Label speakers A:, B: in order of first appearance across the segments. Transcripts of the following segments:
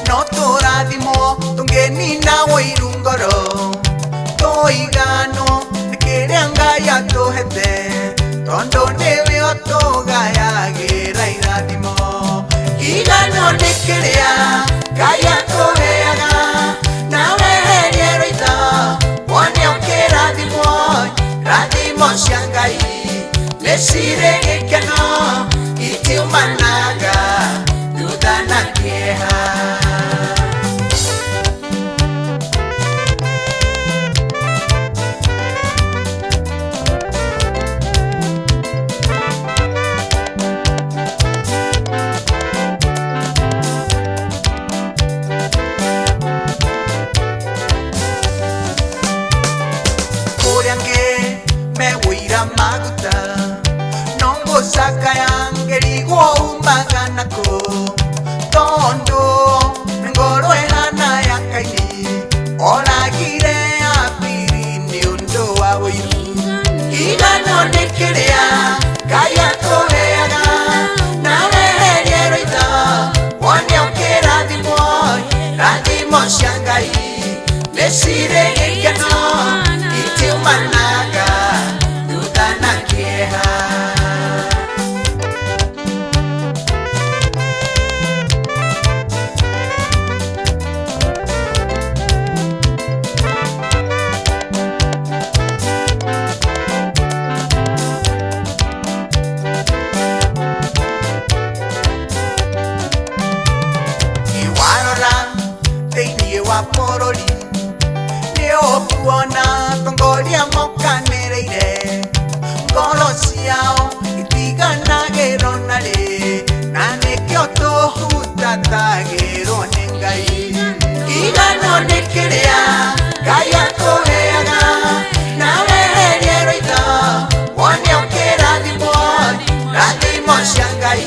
A: No turathimo tungeni nawe irungoro toigano nikiria Ngai atuhete tondo niwe otugayagira irathimo igano nikiria Ngai atuheaga nawe herie rwitha wone ukirathimo rathimo cia Ngai nicirĩ gĩkeno itiumanaga thutha na kĩeha. Kũrĩa ngĩ megũira maguta no ngũcakaya ngĩrigwo umaga nakũ tondo ngoro ĩhana ya Kaini oragire Abili nĩ ũndũ wa ũiru. Igano nĩ kĩrĩa Ngai atũheaga nawe herie rwitha wone ũkĩrathimwo rathimo cia Ngai nĩcirĩ gĩkeno itiumanaga thutha na kĩeha. Bũrũri nĩ ũkuona atongoria mokanĩrĩire ngoro ciao itiganagĩrwo na rĩ na nĩkĩo tũhutatagĩrwo nĩ Ngai. Igano nĩ kĩrĩa Ngai atũheaga nawe herie rwitha wone ũkĩrathimwo rathimo cia Ngai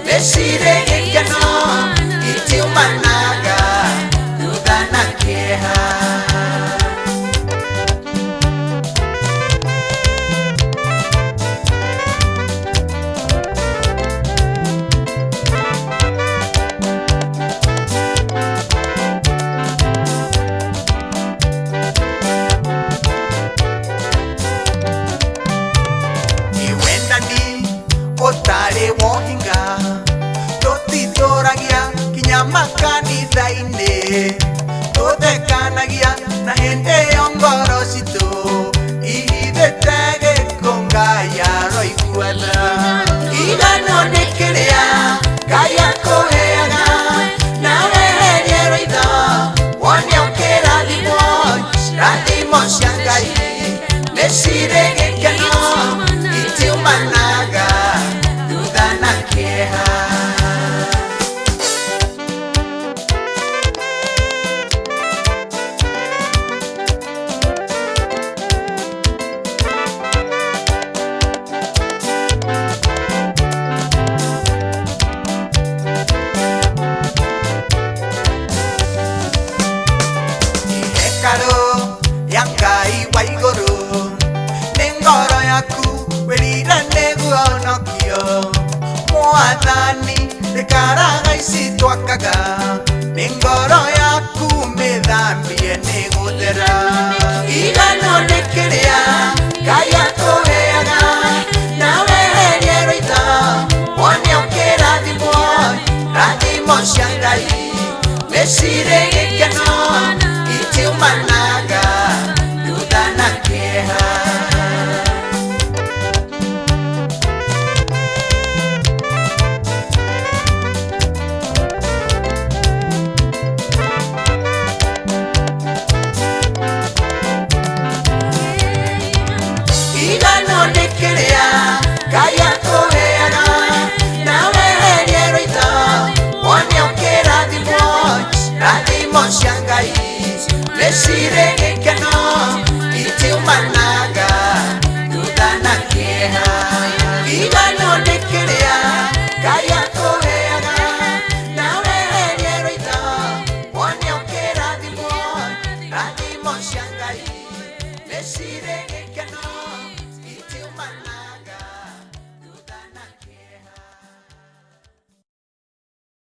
A: nĩcirĩ gĩkeno itiumanaga thutha na kĩeha. Ũtarĩ wohinga tũtitũragia kinya makanitha-inĩ tũthekanagia na hĩndĩ ĩyo ngoro citũ ihithĩte gĩko Ngai aroiguatha. Igano nĩ kĩrĩa Ngai akũheaga nawe herie rwitha wone ũkĩrathimwo rathimo cia Ngai nĩcirĩ gĩkeno itiumanaga thutha na kĩeha. Ihekaru ya Ngai wa igũrũ nĩ ngoro yaku wĩrire nĩguo nokio Mwathani ndĩkaraga ici twakaga nĩ ngoro yaku mĩthambie nĩ gũthera. Igano nĩ kĩrĩa Ngai atũheaga nawe herie rwitha wone ũkĩrathimwo rathimo cia Ngai nĩcirĩ gĩkeno itiumanaga